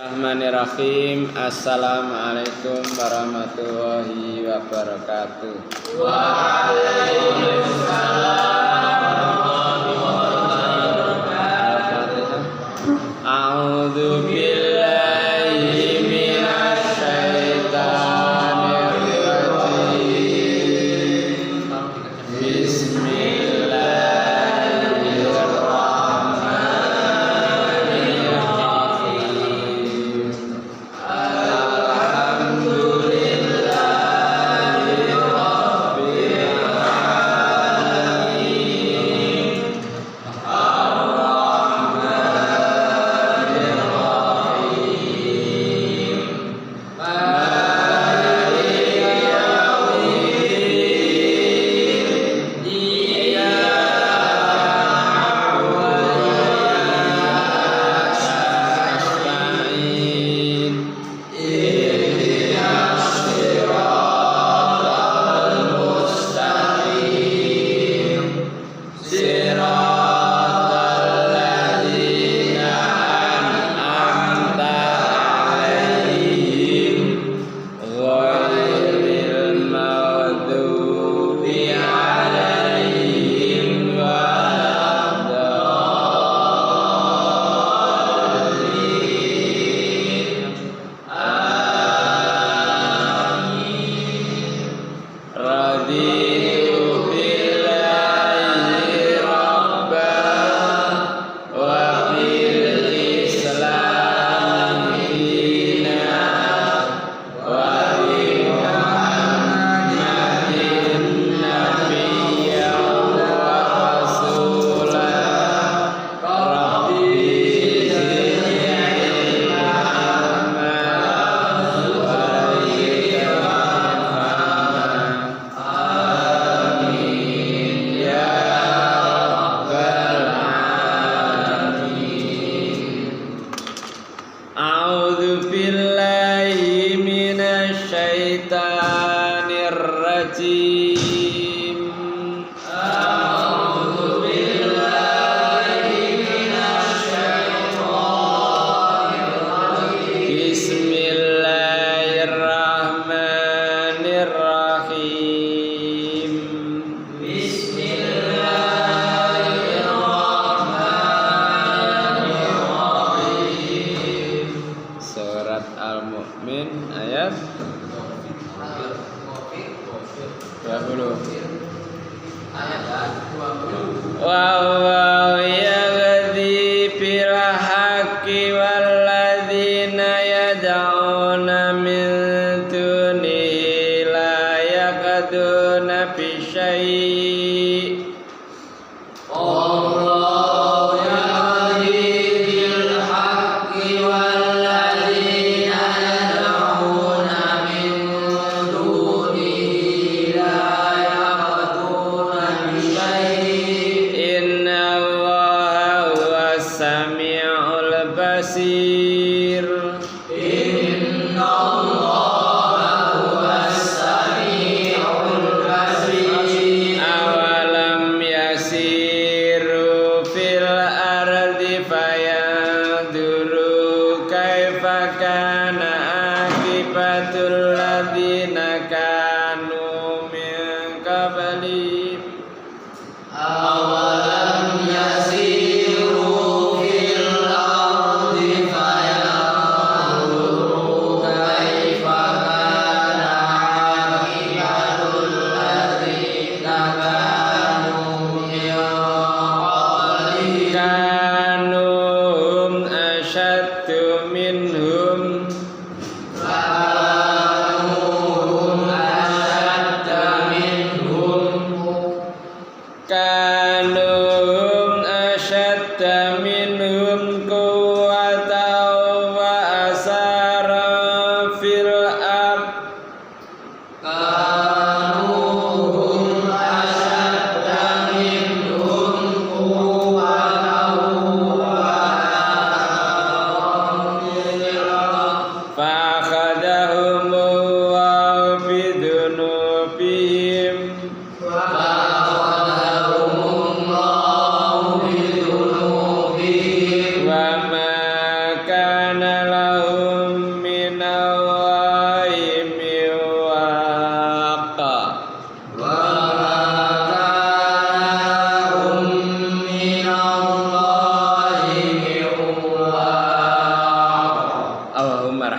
Bismillahirrahmanirrahim. Assalamualaikum warahmatullahi wabarakatuh. Waalaikumsalam warahmatullahi wabarakatuh. A'udzu billahi minasy syaithanir rajim.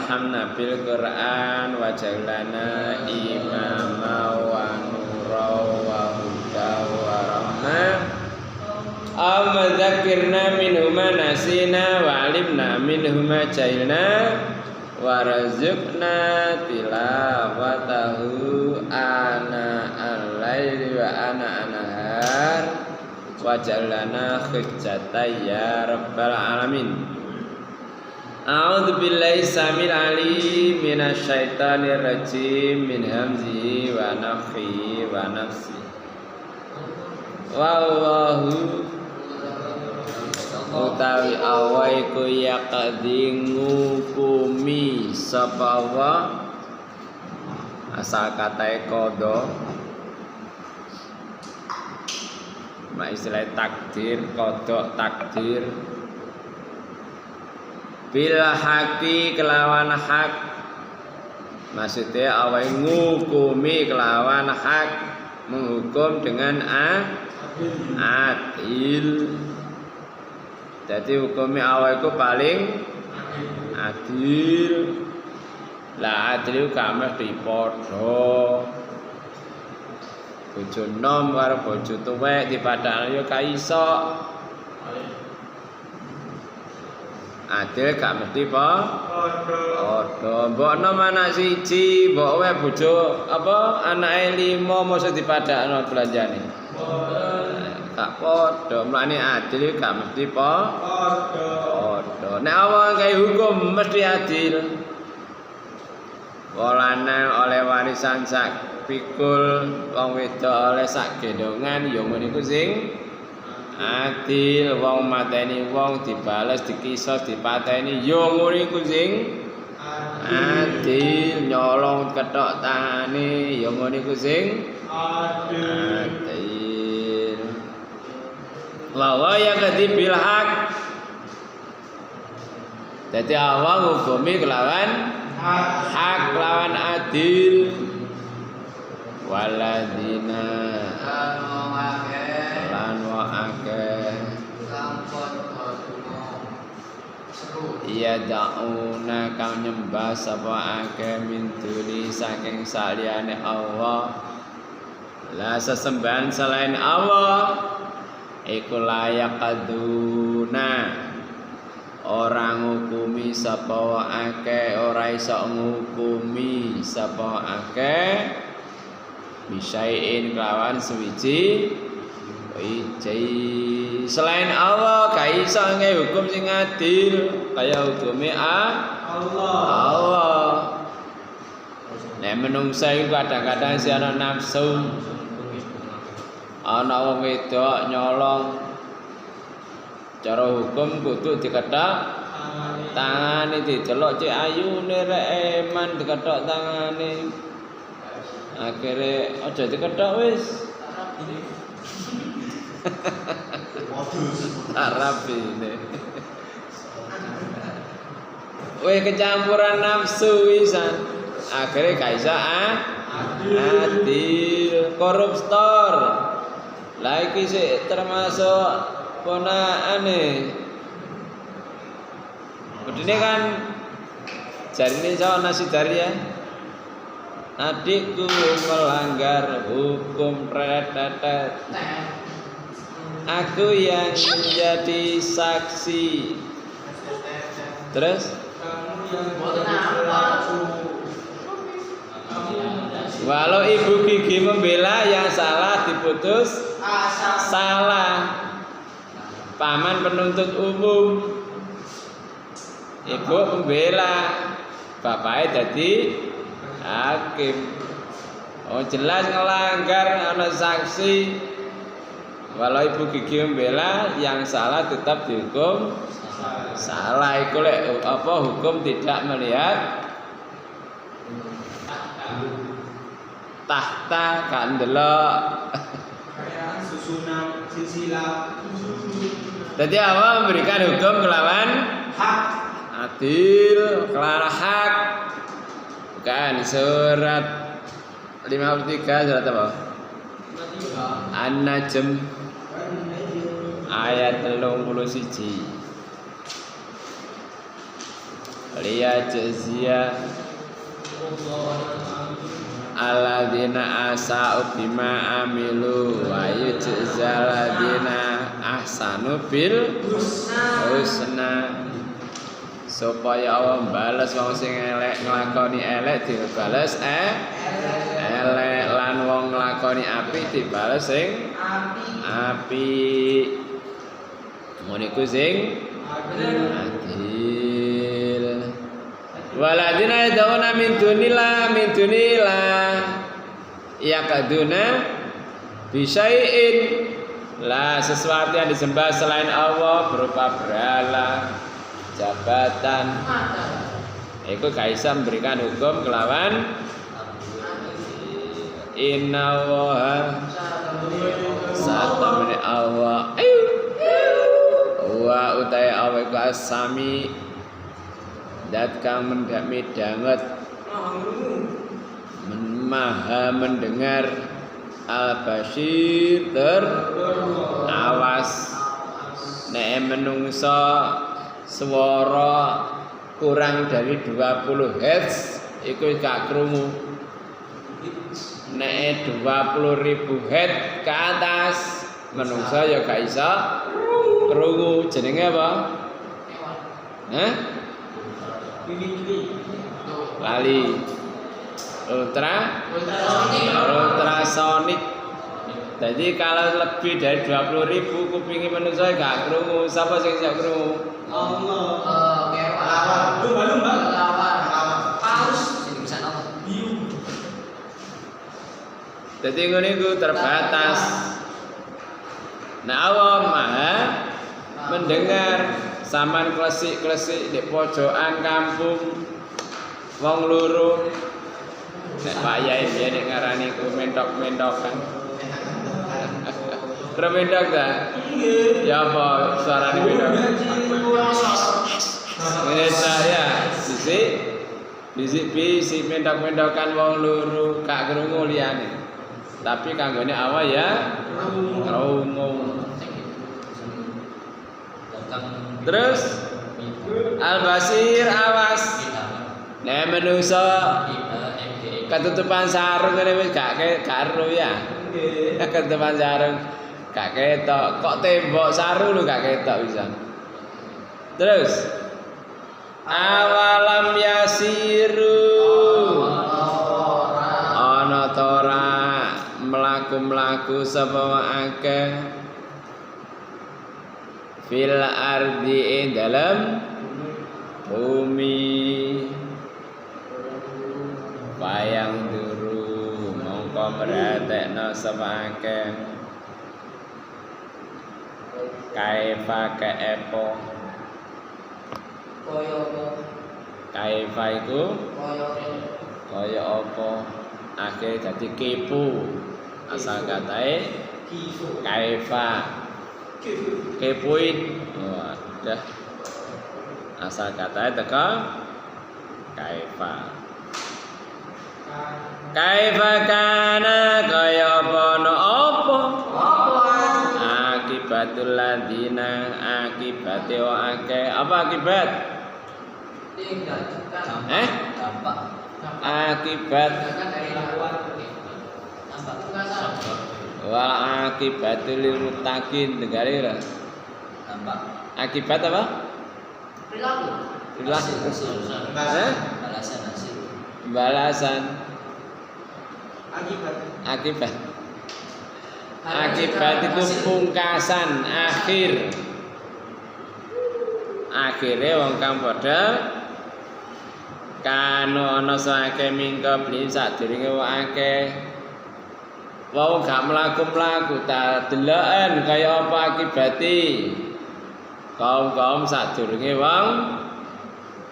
warhamna bil Qur'an waj'alna imama wa nura wa huda wa rahmah amma dzakirna minhuma nasina wa alimna minhuma jahilna warzuqna tilawatahu ana al-laili wa ana an-nahar waj'alna hujjatan ya rabbal alamin. A'udzu billahi samil alim minasy syaithanir rajim min hamzihi wa nafthihi wa nafsi. Wallahu utawi awaiku yaqdi ngukumi sapa wa asal katae qada mak istilah takdir qada takdir bil haqi kelawan hak maksudnya awai ngukumi kelawan hak menghukum dengan adil. Jadi hukumnya awal itu paling adil. Lah adil gak mesti padha. Bojo nom karo bojo tuwek dipadakno ya ka iso. Adil gak mesti padha. Mbok nom anak siji, mbok wae bojo apa anake 5 mosok dipadakno belanjane. Gak padha, mlane adil gak mesti padha. Nek awak gawe hukum mesti adil. Wong lanang oleh warisan sak pikul, wong wedok oleh sak gendongan, ya ngono iku sing adil. Wong mateni wong dibales dikisos dipateni, ya ngono iku sing adil. Nyolong ketok tangane, ya ngono iku sing adil. Wa ya kadibil haq. Dadi Allah ngukumi kelawan hak lawan adil. Waladina lan wa akeh iya dauna kang nyembah sapa akeh min duni saking saliyane Allah. La sesembahan selain Allah iku layak kaduna orang ngukumi sapa akeh, ora iso ngukumi sapa akeh bisain kelawan suwiji selain Allah gak iso hukum sing adil kaya hukume Allah. Nek menungsa iku kadang-kadang si ana nafsu, ana wong wedok nyolong, cara hukum kudu dikethok tangane, didelok cek ayune rek eman dikethok tangane. Akhire aja dikethok wis. Arabine. Weh kecampuran nafsu wisan. Akhire gak iso adil, koruptor. Lah iki sik termasuk ponakane. Bedine kan jarine sawo nasi daria. Adikku melanggar hukum pretetet. Aku yang menjadi saksi. Terus walau ibu gigi membela yang salah diputus salah. Paman penuntut umum, ibu membela, bapaknya jadi hakim. Oh jelas ngelanggar anak saksi. Walau ibu gigi membela, yang salah tetap dihukum salah. Iku lek apa hukum tidak melihat tahta kan delok susunan silsilah. Jadi Allah memberikan hukum kelawan hak adil, kelawan hak. Bukan surat 53 surat apa? An-Najm ayat 31. liyajziya alladzina asa'u bima amilu wa yujzal ladzina ahsanu bil husna, supaya Allah bales wong sing elek nglakoni elek dibales elek, lan wong nglakoni apik dibales sing apik. Ngono iku sing adil. Waladina yad'una min dunillah yakaduna bisyai'in, lah sesuatu yang disembah selain Allah berupa berhala, jabatan, itu gak bisa memberikan hukum kelawan inna waha satamani Allah wa utai Allah iku as-sami dat kang midanget maha mendengar al-basir awas. Nek menungso swara kurang dari 20 Hz iku gak krungu. Nek 20.000 Hz ke atas menungso ya gak iso krungu. Jenenge apa? Lali. Ultrasonic. Jadi kalau lebih dari 20.000 kupingi manusia gak krungu. Siapa sing iso krungu? Allah. Paus sing bisa nonton. Jadi ngene iku terbatas. Nah Allah Maha mendengar. Saman klesik-klesik di pojokan kampung wong loro. Nek Pak Yai biyen ngarani ku mentok-mentokan. Remendok ta? Ya apa suarane mentok? Ngene saya, bisi mentok-mentokan wong loro gak krungu liyane. Tapi kanggone awak ya krungu. Terus Al-Basir awas. Nek menungso ketutupan sarung ngene wis gak karo ya. Ketutupan sarung gak ketok, kok tembok sarung lho gak ketok bisa. Terus awalam yasiru ana ta ora mlaku-mlaku sapa akeh fil ardi dalam bumi bayang duru mongko meratekno sapa akeh kaifa kaepo kaifa iku kaya apa akeh dadi kepo asal katae kaifa kepoin. Wadah asal katanya teka kaifa kana kaya apa no apa akibatul ladina akibate akeh apa akibat akibat wal akibatul lil muttaqin negari lah. Akibat apa? Perilaku. Balasan. Akibat itu pungkasan akhir. Akhire wong kang padha kanu ana saake mingko bli sadurunge wong akeh. Wong gak mlaku-mlaku ta deloken kaya apa akibate. Kaum-kaum sadurunge wong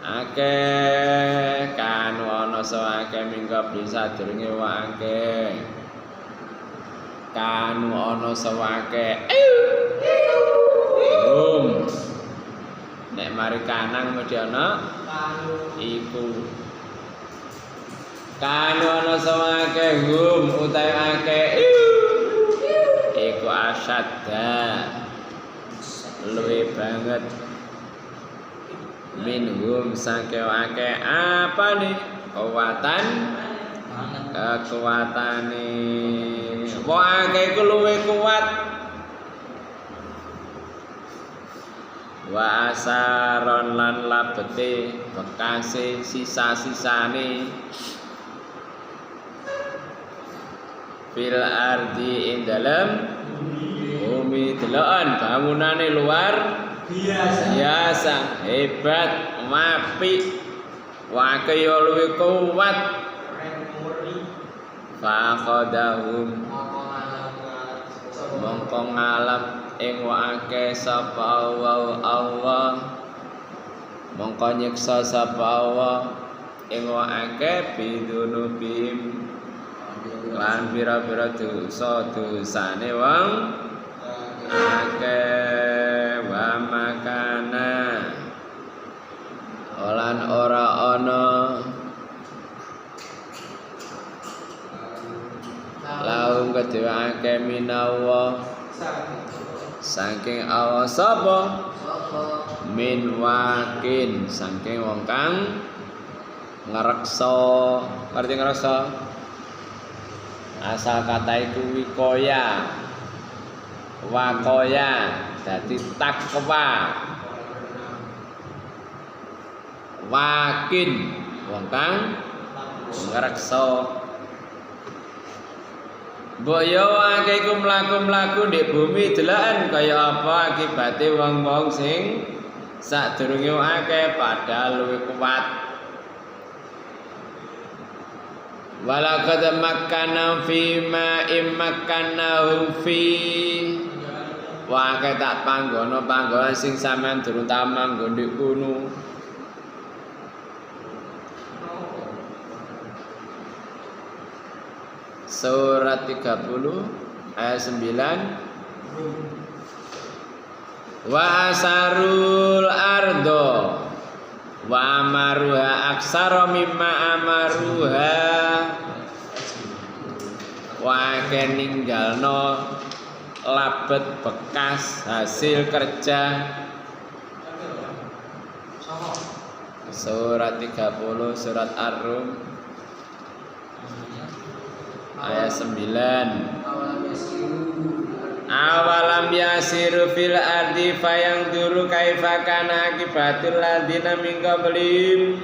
akeh kan ana saake mingko bli sadurunge wong akeh. Kan ana saake. Nek mari kanang mesti ana iku. Kanu ana samake utai akeh iku asadda luwe banget minhum saking akeh apane kekuatan kekuatane wong akeh iku luwih kuat wa asaron lan labete bekase sisa-sisane fil ardi ing dalem bumi deloken bangunane luar biasa hebat apik wae yo luwih kuat faqadahum mongko ngalap ing waake sapa Allah mongko nyiksa sapa Allah ing waake bidunubim lan pira-pira dosa-dosane wong akeh wa makana lan ora ana laum kedhewe akeh minawa saking Allah sapa min wakin saking wong kang ngreksa ngerti ngreksa asal kata iku wikoya wakoya dadi takwa wakin wong kang ngreksa mbok yo akeh iku mlaku-mlaku ndek bumi deloken kaya apa akibate wong-wong sing sadurunge akeh padahal luwih kuat walaqad makkana fi ma immakanahu fi wa tak panggono-panggonan sing sampean durung tamanggon ndek kono Surat 30 ayat 9 wa asarul ardo wa amaruha aksara mimma amaruha wa keninggalno labet bekas hasil kerja Surat 30 surat Ar-Rum ayat 9 awalam yasiru fil ardi fayangduru kaifa kana akibatul ladina min qablihim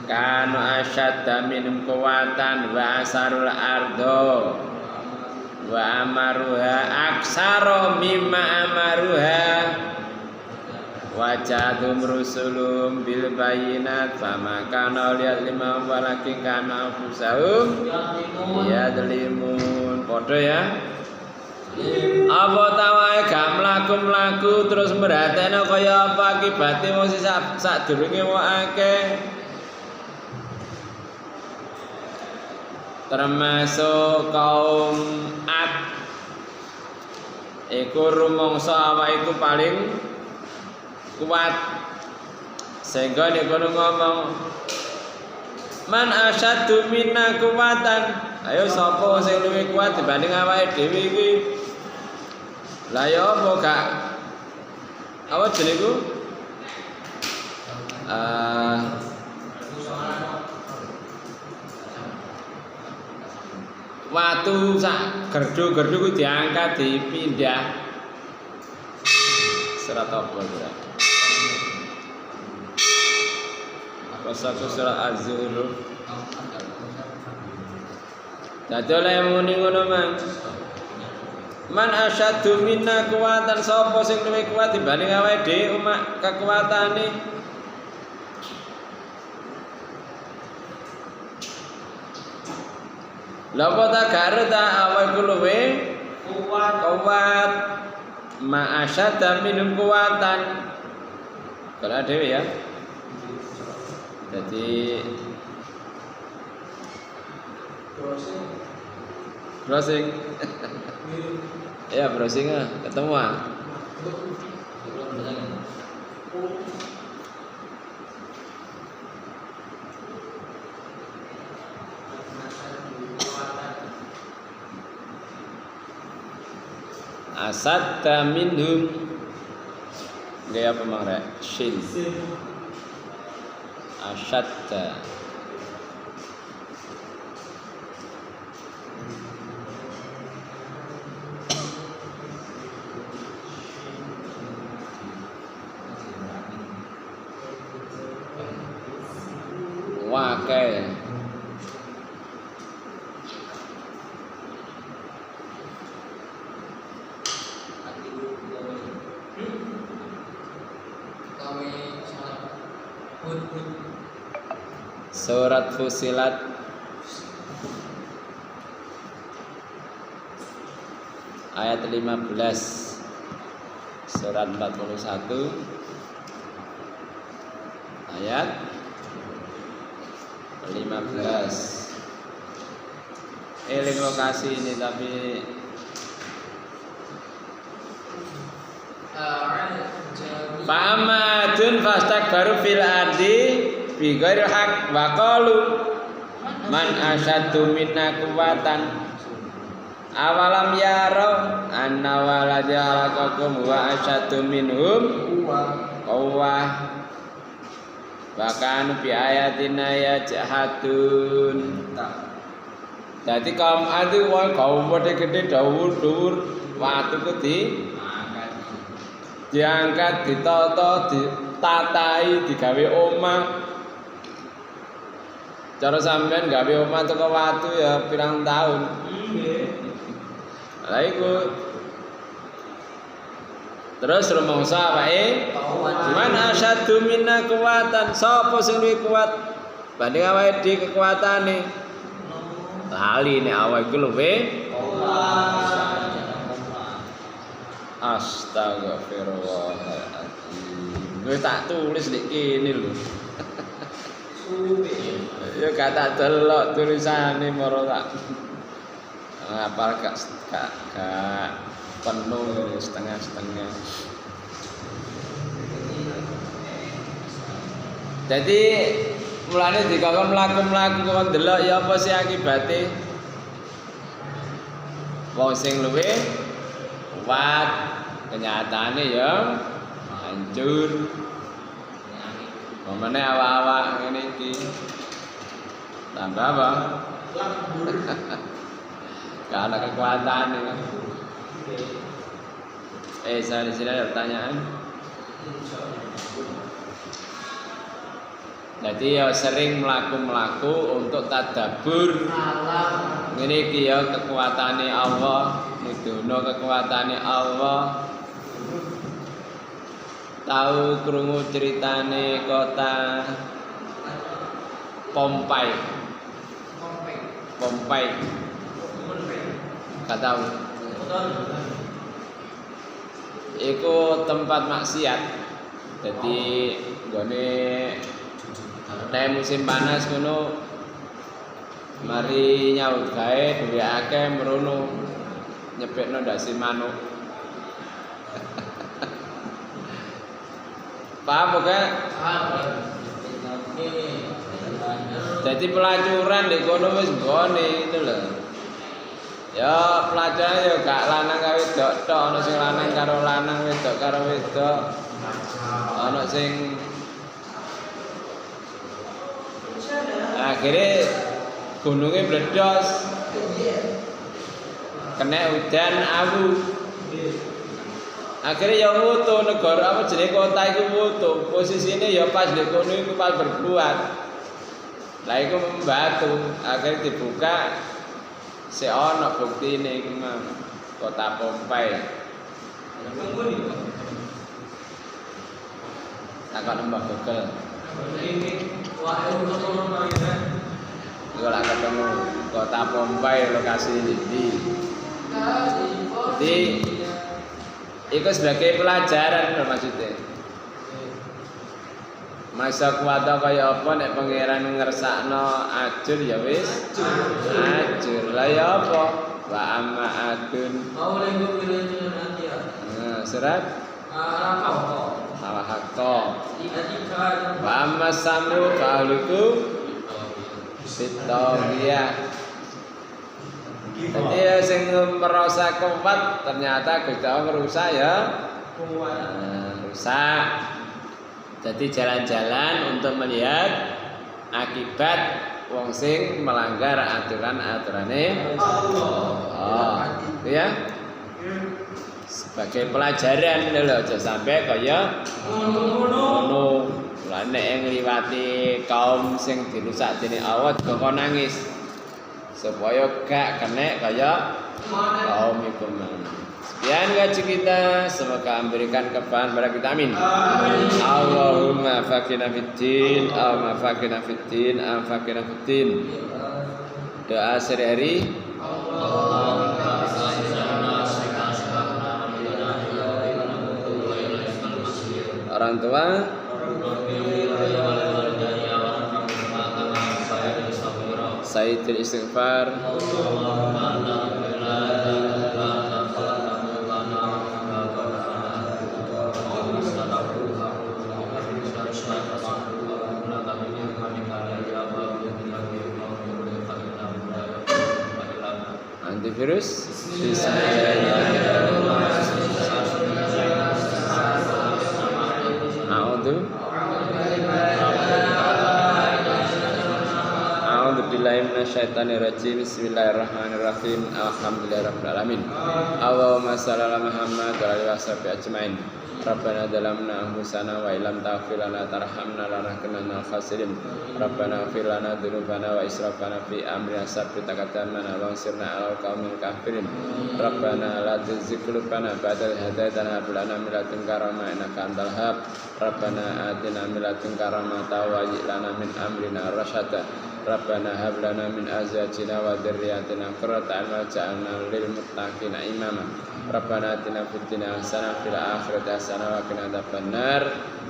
kanu asyadda minhum quwwatan wa asarul ardo wa amaruha aksara mimma amaruha wajadum rusulum bil bayinat fama kana liyadlimahum walakin kana anfusahum yadlimun padha ya apa tawae gak mlaku-mlaku terus merhatene kaya apa akibate wong sadurunge wong akeh termasuk kaum Ad iku rumangsa awake iku paling kuat sehingga nek kono ngomong man asyaddu minna kuwatan ayo sapa sing luwih kuat dibanding awake dhewe iki la ya apa gak apa jenengku watu sak gerdu-gerdu ku diangkat dipindah surat apa ya surat Az-Zuhruf. Dadi oleh muni ngono man asyaddu minna kuwatan sapa sing luwih kuat dibanding awake dhewe umak kekuatane lha apa ta gare ta awake luwih kuat ma asyadda minhum kuwatan kalau dhewe ya. Jadi browsing ya browsing ketemuan asadda minhum gaya apa mang rek shin asyadda. Wakai Surat Fusilat ayat 15, surat 41 ayat 15. Eling lokasi ini tapi Fa'amadun fastakbaru fil ardi bighairil haq wa qalu man asyaddu minna quwwatan awalam yaraw anna waladhi khalaqakum wa asyaddu minhum quwwah wa kanu bi ayatina yajhadun. Dadi kaum adu wae kaum gede dhuwur-dhuwur watu ku diangkat, ditata, ditatai, digawe omah. Cara sampean gawe omah teko watu ya pirang tahun. Lah iku. Terus rumangsa awake man asyaddu minna kuwatan, sapa sing luwih kuat banding awake dhewe kekuatane. Lali nek awake luwih Astagfirullahaladzim. Gue tak tulis di kini lho. Ya gak tak delok tulisane moro tak. Apal gak penuh setengah-setengah. Jadi mulane dikon mlaku-mlaku kok ndelok ya apa sih akibate? Wong sing luwih kuat kenyataannya ya hancur. Pemene awak-awak ngene iki tambah apa? Gak ada kekuatan ya. Saya di sini ada pertanyaan. Jadi ya sering melaku untuk tadabbur. Ngene iki ya kekuatane Allah, nuduno kekuatane Allah. Tahu krungu ceritane kota Pompai. Gak tahu. Iku tempat maksiat. Jadi gone nek musim panas ngono mari nyaut gawe duwe akeh merono nyepekno ndase manuk. Paham bukan? Jadi pelacuran di kono wis nggone itu lho. Ya pelacuran ya gak lanang karo wedok tok, ana sing lanang karo lanang, wedok karo wedok. Ana sing akhirnya gunungnya meledos, kena hujan abu. Akhirnya ya wuto negara apa jenenge kota iku wuto. Posisine ya pas di kono iku pas berbuat. Lah iku membatu, akhirnya dibuka sik ana buktine iku mah kota Pompai. Takon nembah Google. Kalau ketemu kota Pompai lokasi ini. Jadi itu sebagai pelajaran lho maksudnya. Masa kuwata kaya apa nek pangeran ngersakno ajur ya wis. Ajur. Lah ya apa? Wa amma adun. Nah, surat Al-Haqqa. Wa amma samru fa'aluku fitawiyah. Jadi sing merasa kuat ternyata Gusti Allah ngerusak ya. Rusak. Jadi jalan-jalan untuk melihat akibat wong sing melanggar aturan-aturane Allah. Ya. Sebagai pelajaran lho aja sampai kaya ngono. Lah nek ngliwati kaum sing dirusak dening Allah kok nangis. Supaya gak kena kaya kaum iku mau. Sekian ngaji kita, semoga memberikan kefahaman pada kita, amin. Allahumma faqina fiddin, Allahumma faqina fiddin, faqina fiddin. Doa sehari-hari. Orang tua. Sayyidul istighfar. Antivirus. A'udzubillahi minasyaitonirrajim. Bismillahirrahmanirrahim. Alhamdulillahirabbil alamin. Allahumma shalli ala Muhammad wa ala washabihi ajmain. Rabbana zalamna anfusana wa illam taghfir lana tarhamna lanakunanna minal khasirin. Rabbana ighfir lana dzunubana wa israfana fi amrina sabbit aqdamana wa ansirna 'alal qaumil kafirin. Rabbana la tuzigh qulubana ba'da idh hadaytana wa hab lana min ladunka rahmah innaka antal wahhab. Rabbana atina min ladunka rahmatan wa hayyi' lana min amrina rasyada. Rabbana hab lana min azwajina wa dzurriyyatina qurrata a'yun waj'alna lil muttaqina imama. Rabbana atina fid dunya hasanah fil akhirati hasanah wa qina adzabannar.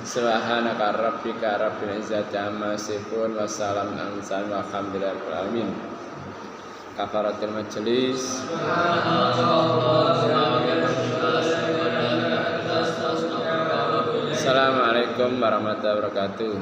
Subhanaka rabbika rabbil izzati amma yasifun wa salamun alal mursalin walhamdulillahi rabbil alamin. Kafaratul majelis. Assalamualaikum warahmatullahi wabarakatuh.